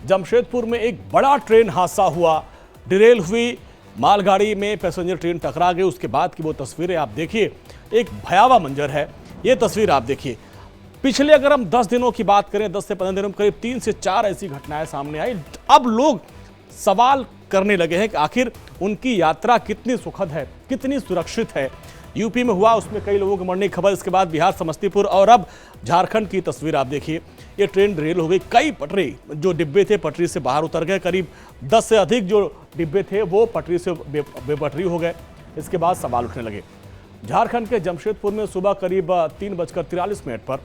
जमशेदपुर में एक बड़ा ट्रेन हादसा हुआ, डिरेल हुई मालगाड़ी में पैसेंजर ट्रेन टकरा गई। उसके बाद की वो तस्वीरें आप देखिए, एक भयावह मंजर है। ये तस्वीर आप देखिए, पिछले अगर हम 10 दिनों की बात करें, 10 से 15 दिनों में करीब 3 से 4 ऐसी घटनाएं सामने आई। अब लोग सवाल करने लगे हैं कि आखिर उनकी यात्रा कितनी सुखद है, कितनी सुरक्षित है। यूपी में हुआ, उसमें कई लोगों की मरने की खबर, इसके बाद बिहार, समस्तीपुर और अब झारखंड की तस्वीर आप देखिए। ये ट्रेन रेल हो गई, कई पटरी जो डिब्बे थे पटरी से बाहर उतर गए, करीब 10 से अधिक जो डिब्बे थे वो पटरी से बेपटरी हो गए। इसके बाद सवाल उठने लगे। झारखंड के जमशेदपुर में सुबह करीब 3:43 पर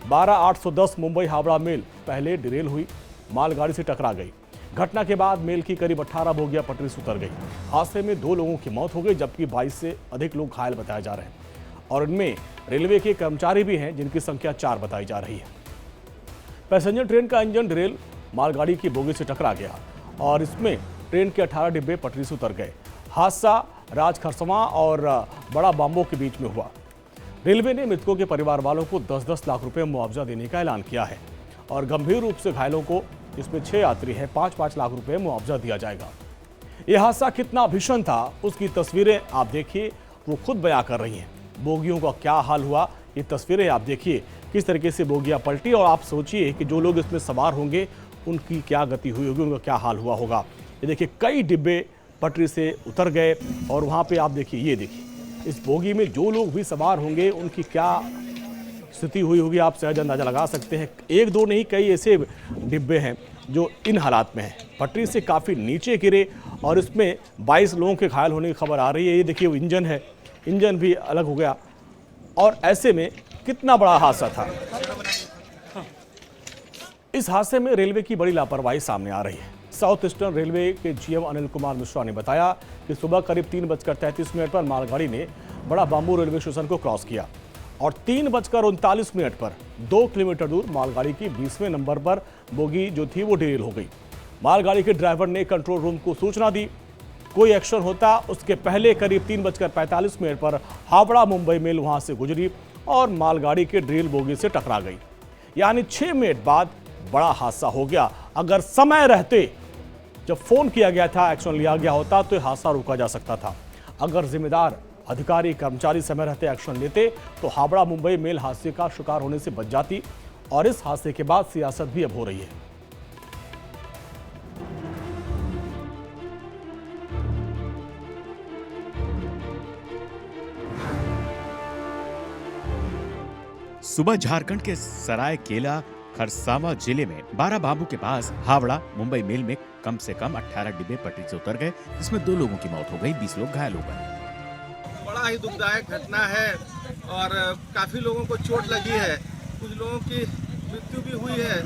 12-810 मुंबई हावड़ा मेल पहले डिरेल हुई, मालगाड़ी से टकरा गई। घटना के बाद मेल की करीब 18 बोगियां पटरी से उतर गई। हादसे में 2 लोगों की मौत हो गई, जबकि 22 से अधिक लोग घायल बताए जा रहे हैं और इनमें रेलवे के कर्मचारी भी हैं, जिनकी संख्या 4 बताई जा रही है। पैसेंजर ट्रेन का इंजन डिरेल मालगाड़ी की बोगी से टकरा गया और इसमें ट्रेन के 18 डिब्बे पटरी से उतर गए। हादसा राजखरसवां और बड़ा बांबो के बीच में हुआ। रेलवे ने मृतकों के परिवार वालों को 10-10 लाख रुपए मुआवजा देने का ऐलान किया है और गंभीर रूप से घायलों को, इसमें 6 यात्री हैं, 5-5 लाख रुपए मुआवजा दिया जाएगा। यह हादसा कितना भीषण था, उसकी तस्वीरें आप देखिए, वो खुद बयां कर रही हैं। बोगियों का क्या हाल हुआ, ये तस्वीरें आप देखिए, किस तरीके से बोगियां पलटी और आप सोचिए कि जो लोग इसमें सवार होंगे उनकी क्या गति हुई होगी, उनका क्या हाल हुआ होगा। ये देखिए, कई डिब्बे पटरी से उतर गए और वहाँ पे आप देखिए, ये देखिए, इस बोगी में जो लोग भी सवार होंगे उनकी क्या स्थिति हुई होगी, आप सहज अंदाजा लगा सकते हैं। 1-2 नहीं, कई ऐसे डिब्बे हैं जो इन हालात में हैं, पटरी से काफ़ी नीचे गिरे और इसमें 22 लोगों के घायल होने की खबर आ रही है। ये देखिए, वो इंजन है, इंजन भी अलग हो गया और ऐसे में कितना बड़ा हादसा था। इस हादसे में रेलवे की बड़ी लापरवाही सामने आ रही है। साउथ ईस्टर्न रेलवे के जीएम अनिल कुमार मिश्रा ने बताया कि सुबह करीब 3:33 पर मालगाड़ी ने बड़ा बांबू रेलवे स्टेशन को क्रॉस किया और 3:39 पर 2 किलोमीटर दूर मालगाड़ी की 20वें नंबर पर बोगी जो थी वो डिरेल हो गई। मालगाड़ी के ड्राइवर ने कंट्रोल रूम को सूचना दी, कोई एक्शन होता उसके पहले करीब 3:45 पर हावड़ा मुंबई मेल वहां से गुजरी और मालगाड़ी के डिरेल बोगी से टकरा गई। यानी 6 मिनट बाद बड़ा हादसा हो गया। अगर समय रहते, जब फोन किया गया था, एक्शन लिया गया होता तो हादसा रोका जा सकता था। अगर जिम्मेदार अधिकारी कर्मचारी समय रहते एक्शन लेते तो हावड़ा मुंबई मेल हादसे का शिकार होने से बच जाती और इस हादसे के बाद सियासत भी अब हो रही है। सुबह झारखंड के सरायकेला खरसावां जिले में 12 बांबू के पास हावड़ा मुंबई मेल में कम से कम 18 डिब्बे पटरी से उतर गए, जिसमें 2 लोगों की मौत हो गई, 20 लोग घायल हो गए। बड़ा ही दुखदायक घटना है और काफी लोगों को चोट लगी है, कुछ लोगों की मृत्यु भी हुई है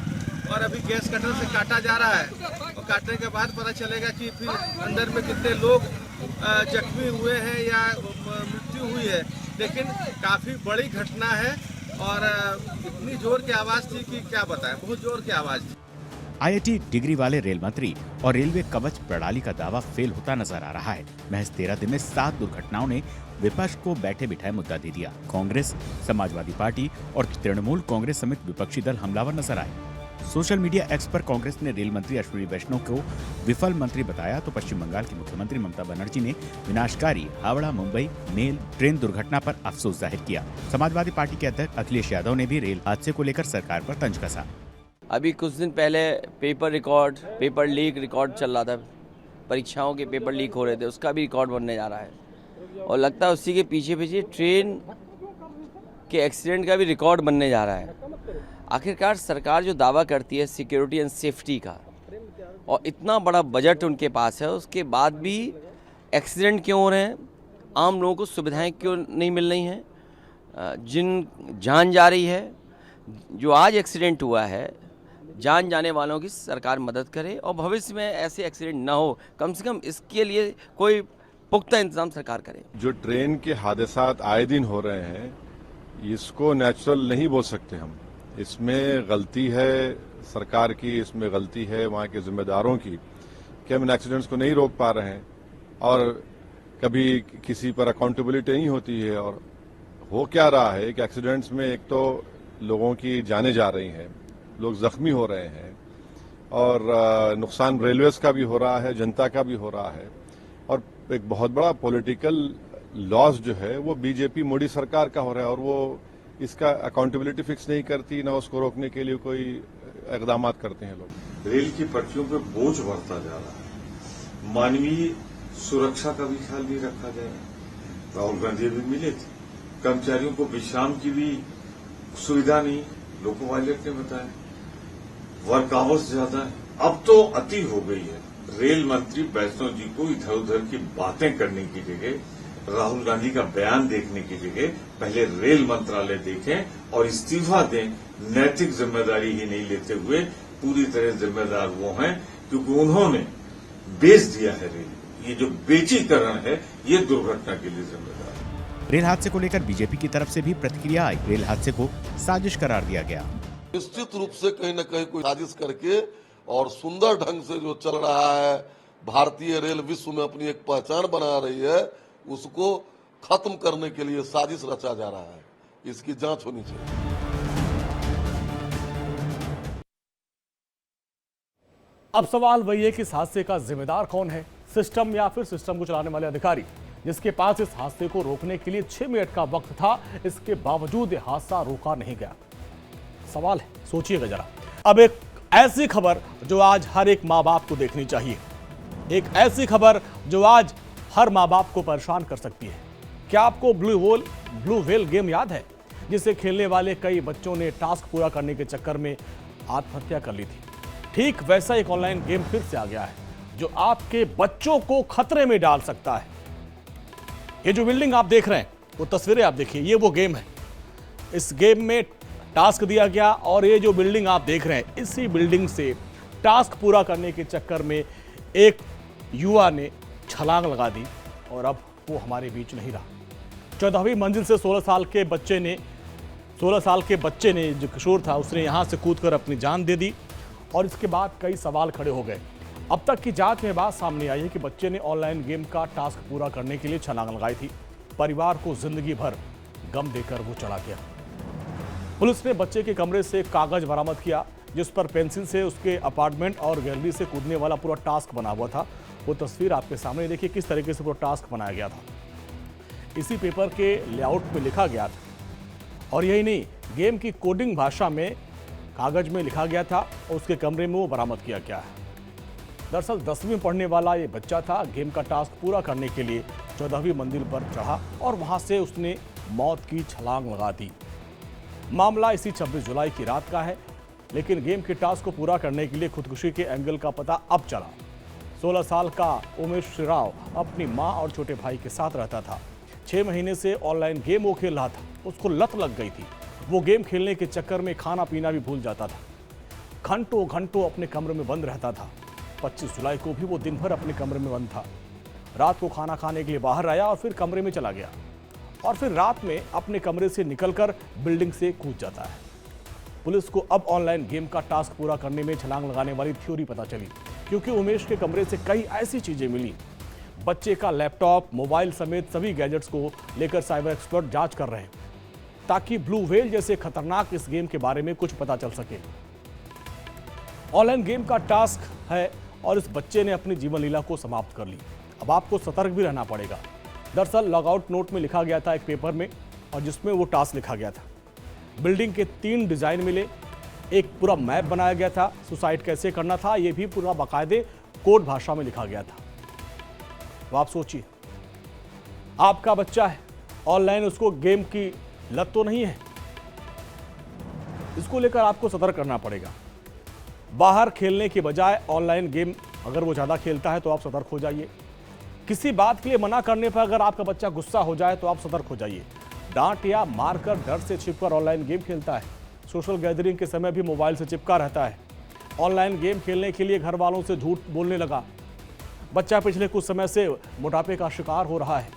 और अभी गैस कटर से काटा जा रहा है और काटने के बाद पता चलेगा कि फिर अंदर में कितने लोग जख्मी हुए हैं या मृत्यु हुई है। लेकिन काफी बड़ी घटना है और इतनी जोर की आवाज थी कि क्या बताएं, बहुत जोर की आवाज थी। आईआईटी डिग्री वाले रेल मंत्री और रेलवे कवच प्रणाली का दावा फेल होता नजर आ रहा है। महज 13 दिन में 7 दुर्घटनाओं ने विपक्ष को बैठे बिठाए मुद्दा दे दिया। कांग्रेस, समाजवादी पार्टी और तृणमूल कांग्रेस समेत विपक्षी दल हमलावर नजर आए। सोशल मीडिया एक्स पर कांग्रेस ने रेल मंत्री अश्विनी वैष्णव को विफल मंत्री बताया तो पश्चिम बंगाल की मुख्यमंत्री ममता बनर्जी ने विनाशकारी हावड़ा मुंबई मेल ट्रेन दुर्घटना पर अफसोस जाहिर किया। समाजवादी पार्टी के अध्यक्ष अखिलेश यादव ने भी रेल हादसे को लेकर सरकार पर तंज कसा। अभी कुछ दिन पहले पेपर लीक रिकॉर्ड चल रहा था, परीक्षाओं के पेपर लीक हो रहे थे, उसका भी रिकॉर्ड बनने जा रहा है और लगता है उसी के पीछे पीछे ट्रेन के एक्सीडेंट का भी रिकॉर्ड बनने जा रहा है। आखिरकार सरकार जो दावा करती है सिक्योरिटी एंड सेफ्टी का और इतना बड़ा बजट उनके पास है, उसके बाद भी एक्सीडेंट क्यों हो रहे हैं, आम लोगों को सुविधाएं क्यों नहीं मिल रही हैं, जिन जान जा रही है, जो आज एक्सीडेंट हुआ है, जान जाने वालों की सरकार मदद करे और भविष्य में ऐसे एक्सीडेंट ना हो, कम से कम इसके लिए कोई पुख्ता इंतजाम सरकार करे। जो ट्रेन के हादसात आए दिन हो रहे हैं, इसको नेचुरल नहीं बोल सकते हम। इसमें गलती है सरकार की, इसमें गलती है वहाँ के जिम्मेदारों की कि हम इन एक्सीडेंट्स को नहीं रोक पा रहे हैं और कभी किसी पर अकाउंटेबिलिटी नहीं होती है। और हो क्या रहा है कि एक्सीडेंट्स में एक तो लोगों की जानें जा रही हैं, लोग जख्मी हो रहे हैं, और नुकसान रेलवेज का भी हो रहा है, जनता का भी हो रहा है। और एक बहुत बड़ा पॉलिटिकल लॉस जो है वो बीजेपी मोदी सरकार का हो रहा है और वो इसका अकाउंटेबिलिटी फिक्स नहीं करती, ना उसको रोकने के लिए कोई इकदाम करते हैं लोग। रेल की पटरियों पे बोझ बढ़ता जा रहा है, मानवीय सुरक्षा का भी ख्याल नहीं रखा जा रहा। राहुल गांधी भी मिले थे, कर्मचारियों को विश्राम की भी सुविधा नहीं, लोको पायलट ने बताया, वर्क आवर्स ज्यादा है। अब तो अति हो गई है। रेल मंत्री वैष्णव जी को इधर उधर की बातें करने की जगह, राहुल गांधी का बयान देखने की जगह पहले रेल मंत्रालय देखें और इस्तीफा दें। नैतिक जिम्मेदारी ही नहीं लेते हुए पूरी तरह जिम्मेदार वो हैं क्योंकि उन्होंने बेच दिया है रेल। ये जो बेचीकरण है ये दुर्घटना के लिए जिम्मेदार है। रेल हादसे को लेकर बीजेपी की तरफ से भी प्रतिक्रिया आई। रेल हादसे को साजिश करार दिया गया। निश्चित रूप से कहीं न कहीं कोई साजिश करके और सुंदर ढंग से जो चल रहा है, भारतीय रेल विश्व में अपनी एक पहचान बना रही है, उसको खत्म करने के लिए साजिश रचा जा रहा है। इसकी जांच होनी चाहिए। अब सवाल वही है कि इस हादसे का जिम्मेदार कौन है, सिस्टम या फिर सिस्टम को चलाने वाले अधिकारी, जिसके पास इस हादसे को रोकने के लिए 6 मिनट का वक्त था। इसके बावजूद यह हादसा रोका नहीं गया। सवाल है, सोचिएगा जरा। अब एक ऐसी खबर जो आज हर एक माँ बाप को देखनी चाहिए, एक ऐसी खबर जो आज हर माँ बाप को परेशान कर सकती है। क्या आपको ब्लू व्हेल गेम याद है, जिसे खेलने वाले कई बच्चों ने टास्क पूरा करने के चक्कर में आत्महत्या कर ली थी? ठीक वैसा एक ऑनलाइन गेम फिर से आ गया है जो आपके बच्चों को खतरे में डाल सकता है। ये जो बिल्डिंग आप देख रहे हैं, वो तस्वीरें आप देखिए, ये वो गेम है। इस गेम में टास्क दिया गया और ये जो बिल्डिंग आप देख रहे हैं, इसी बिल्डिंग से टास्क पूरा करने के चक्कर में एक युवा ने छलांग लगा दी और अब वो हमारे बीच नहीं रहा। 14वीं मंजिल से 16 साल के बच्चे ने जो किशोर था, उसने यहाँ से कूदकर अपनी जान दे दी और इसके बाद कई सवाल खड़े हो गए। अब तक की जांच में बात सामने आई है कि बच्चे ने ऑनलाइन गेम का टास्क पूरा करने के लिए छलांग लगाई थी। परिवार को जिंदगी भर गम देकर वो चला गया। पुलिस ने बच्चे के कमरे से कागज बरामद किया जिस पर पेंसिल से उसके अपार्टमेंट और गैलरी से कूदने वाला पूरा टास्क बना हुआ था। वो तस्वीर आपके सामने देखिए, किस तरीके से पूरा टास्क बनाया गया था। इसी पेपर के लेआउट में लिखा गया था और यही नहीं, गेम की कोडिंग भाषा में कागज में लिखा गया था और उसके कमरे में वो बरामद किया गया है। दरअसल 10वीं में पढ़ने वाला ये बच्चा था। गेम का टास्क पूरा करने के लिए 14वीं मंजिल पर चढ़ा और वहां से उसने मौत की छलांग लगा दी। मामला इसी 26 जुलाई की रात का है, लेकिन गेम के टास्क को पूरा करने के लिए खुदकुशी के एंगल का पता अब चला। 16 साल का उमेश श्रीराव अपनी मां और छोटे भाई के साथ रहता था। 6 महीने से ऑनलाइन गेम वो खेल रहा था। उसको लत लग गई थी। वो गेम खेलने के चक्कर में खाना पीना भी भूल जाता था। घंटों घंटों अपने कमरे में बंद रहता था। 25 जुलाई को भी वो दिन भर अपने कमरे में बंद था। रात को खाना खाने के लिए बाहर आया और फिर कमरे में चला गया और फिर रात में अपने कमरे से निकलकर बिल्डिंग से कूद जाता है। पुलिस को अब ऑनलाइन गेम का टास्क पूरा करने में छलांग लगाने वाली थ्योरी पता चली, क्योंकि उमेश के कमरे से कई ऐसी चीजें मिली। बच्चे का लैपटॉप, मोबाइल समेत सभी गैजेट्स को लेकर साइबर एक्सपर्ट जांच कर रहे हैं ताकि ब्लू व्हेल जैसे खतरनाक इस गेम के बारे में कुछ पता चल सके। ऑनलाइन गेम का टास्क है और इस बच्चे ने अपनी जीवन लीला को समाप्त कर ली। अब आपको सतर्क भी रहना पड़ेगा। दरअसल लॉगआउट नोट में लिखा गया था एक पेपर में, और जिसमें वो टास्क लिखा गया था। बिल्डिंग के 3 डिजाइन मिले, एक पूरा मैप बनाया गया था, सुसाइड कैसे करना था ये भी पूरा बाकायदे कोड भाषा में लिखा गया था। तो आप सोचिए, आपका बच्चा है, ऑनलाइन उसको गेम की लत तो नहीं है, इसको लेकर आपको सतर्क करना पड़ेगा। बाहर खेलने के बजाय ऑनलाइन गेम अगर वो ज़्यादा खेलता है तो आप सतर्क हो जाइए। किसी बात के लिए मना करने पर अगर आपका बच्चा गुस्सा हो जाए तो आप सतर्क हो जाइए। डांट या मारकर डर से छिपकर ऑनलाइन गेम खेलता है, सोशल गैदरिंग के समय भी मोबाइल से चिपका रहता है, ऑनलाइन गेम खेलने के लिए घर वालों से झूठ बोलने लगा, बच्चा पिछले कुछ समय से मोटापे का शिकार हो रहा है,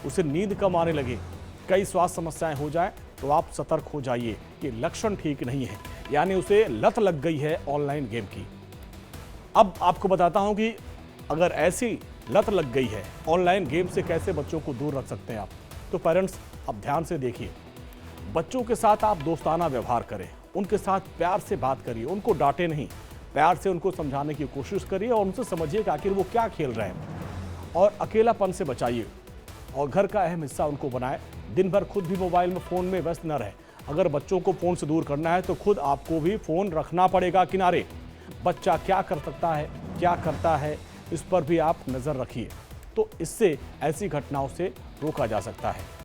उसे नींद कम आने लगी, कई स्वास्थ्य समस्याएं हो जाए तो आप सतर्क हो जाइए। ये लक्षण ठीक नहीं है, यानी उसे लत लग गई है ऑनलाइन गेम की। अब आपको बताता हूं कि अगर ऐसी लत लग गई है ऑनलाइन गेम से, कैसे बच्चों को दूर रख सकते हैं आप। तो पेरेंट्स अब ध्यान से देखिए, बच्चों के साथ आप दोस्ताना व्यवहार करें, उनके साथ प्यार से बात करिए, उनको डांटे नहीं। प्यार से उनको समझाने की कोशिश करिए और उनसे समझिए कि आखिर वो क्या खेल रहे हैं, और अकेलापन से बचाइए और घर का अहम हिस्सा उनको बनाए। दिन भर खुद भी मोबाइल में, फ़ोन में व्यस्त न रहे। अगर बच्चों को फ़ोन से दूर करना है तो खुद आपको भी फ़ोन रखना पड़ेगा किनारे। बच्चा क्या कर सकता है, क्या करता है, इस पर भी आप नज़र रखिए, तो इससे ऐसी घटनाओं से रोका जा सकता है।